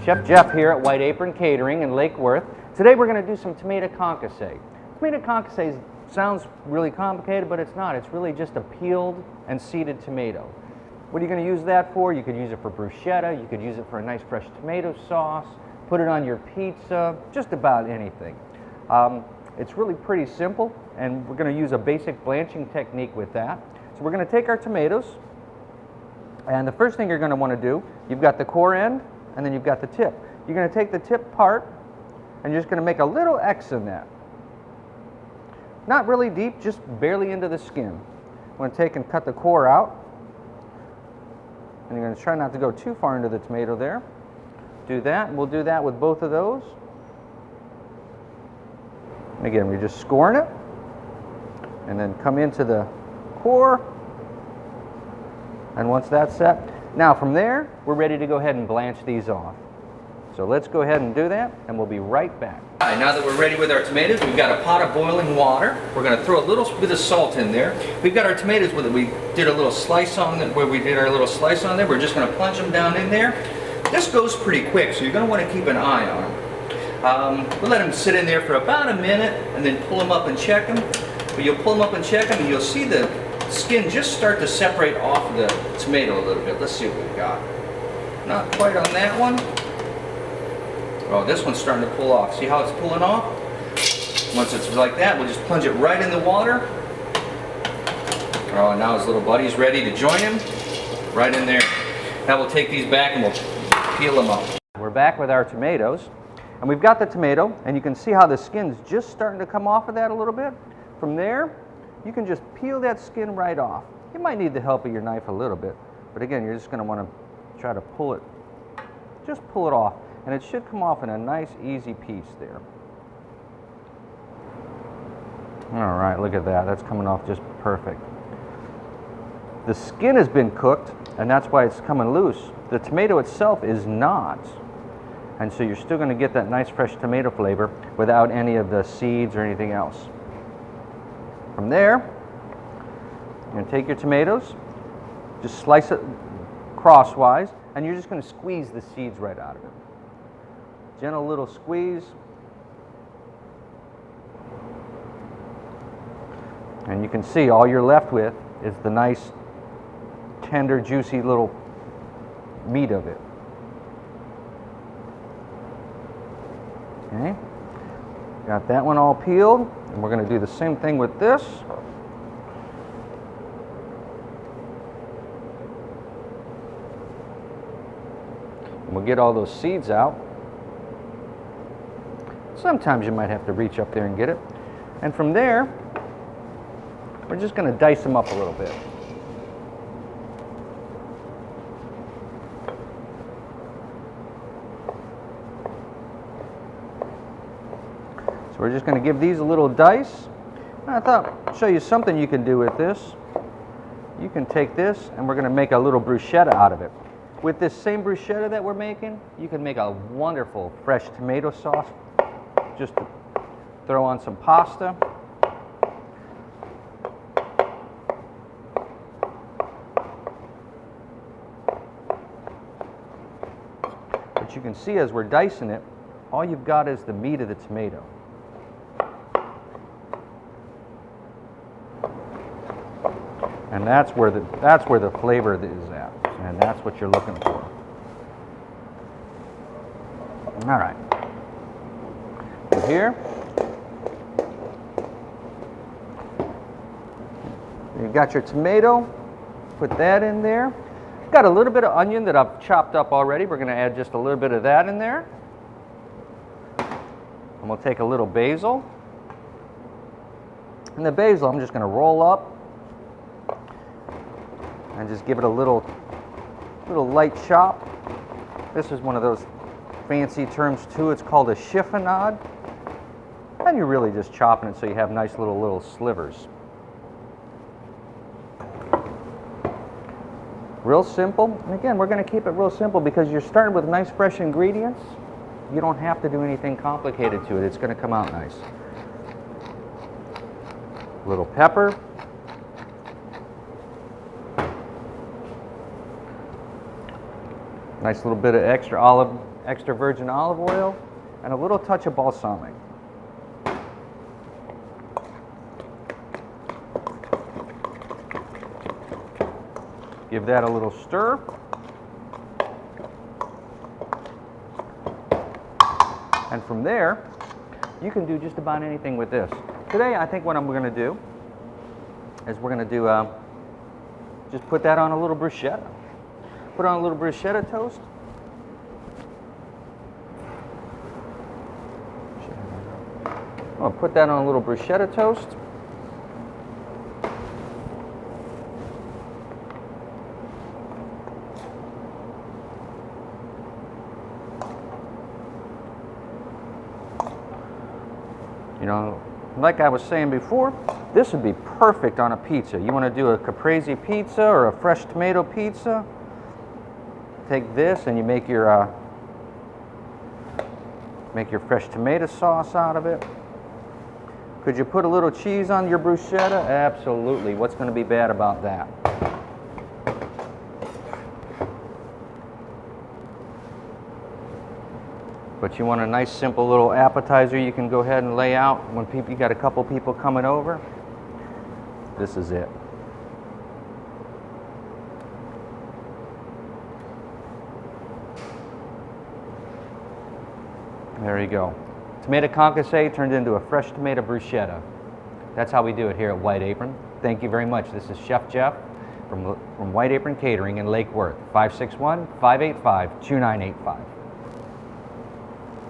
Chef Jeff here at White Apron Catering in Lake Worth. Today we're going to do some tomato concasse. Tomato concasse sounds really complicated, but it's not. It's really just a peeled and seeded tomato. What are you going to use that for? You could use it for bruschetta, you could use it for a nice fresh tomato sauce, put it on your pizza, just about anything. It's really pretty simple, and we're going to use a basic blanching technique with that. So we're going to take our tomatoes, and the first thing you're going to want to do, you've got the core end, and then you've got the tip. You're going to take the tip part, and you're just going to make a little X in that. Not really deep, just barely into the skin. I'm going to take and cut the core out, and you're going to try not to go too far into the tomato there. Do that, and we'll do that with both of those. And again, we're just scoring it, and then come into the core, and once that's set, now from there, we're ready to go ahead and blanch these off. So let's go ahead and do that, and we'll be right back. All right, now that we're ready with our tomatoes, we've got a pot of boiling water. We're going to throw a little bit of salt in there. We've got our tomatoes with it. We did a little slice on it, where we did our little slice on there. We're just going to plunge them down in there. This goes pretty quick, so you're going to want to keep an eye on them. We'll let them sit in there for about a minute, and then pull them up and check them. But you'll pull them up and check them, and you'll see the skin just start to separate off the tomato a little bit. Let's see what we've got. Not quite on that one. Oh, this one's starting to pull off. See how it's pulling off? Once it's like that, we'll just plunge it right in the water. Oh, and now his little buddy's ready to join him. Right in there. Now we'll take these back and we'll peel them up. We're back with our tomatoes. And we've got the tomato, and you can see how the skin's just starting to come off of that a little bit. From there, you can just peel that skin right off. You might need the help of your knife a little bit, but again, you're just going to want to try to pull it, just pull it off, and it should come off in a nice, easy piece there. All right, look at that. That's coming off just perfect. The skin has been cooked, and that's why it's coming loose. The tomato itself is not, and so you're still going to get that nice, fresh tomato flavor without any of the seeds or anything else. From there, you're going to take your tomatoes, just slice it crosswise, and you're just going to squeeze the seeds right out of it. Gentle little squeeze. And you can see all you're left with is the nice, tender, juicy little meat of it. Okay. Got that one all peeled. And we're going to do the same thing with this. And we'll get all those seeds out. Sometimes you might have to reach up there and get it. And from there, we're just going to dice them up a little bit. So we're just going to give these a little dice. I thought I'd show you something you can do with this. You can take this, and we're going to make a little bruschetta out of it. With this same bruschetta that we're making, you can make a wonderful fresh tomato sauce. Just to throw on some pasta. But you can see as we're dicing it, all you've got is the meat of the tomato. And that's where the flavor is at, and that's what you're looking for. All right. And here, you got your tomato. Put that in there. Got a little bit of onion that I've chopped up already. We're going to add just a little bit of that in there. And we'll take a little basil. And the basil, I'm just going to roll up and just give it a little light chop. This is one of those fancy terms too. It's called a chiffonade. And you're really just chopping it so you have nice little slivers. Real simple. And again, we're going to keep it real simple because you're starting with nice fresh ingredients. You don't have to do anything complicated to it. It's going to come out nice. A little pepper. Nice little bit of extra olive extra virgin olive oil, and a little touch of balsamic. Give that a little stir. And from there, you can do just about anything with this. Today, I think what I'm going to do is we're going to do, just put that on a little bruschetta. Put on a little bruschetta toast. I'll put that on a little bruschetta toast. You know, like I was saying before, this would be perfect on a pizza. You want to do a caprese pizza or a fresh tomato pizza? Take this and you make your fresh tomato sauce out of it. Could you put a little cheese on your bruschetta? Absolutely. What's going to be bad about that? But you want a nice simple little appetizer you can go ahead and lay out when you got a couple people coming over. This is it. There you go. Tomato concasse turned into a fresh tomato bruschetta. That's how we do it here at White Apron. Thank you very much. This is Chef Jeff from White Apron Catering in Lake Worth. 561-585-2985.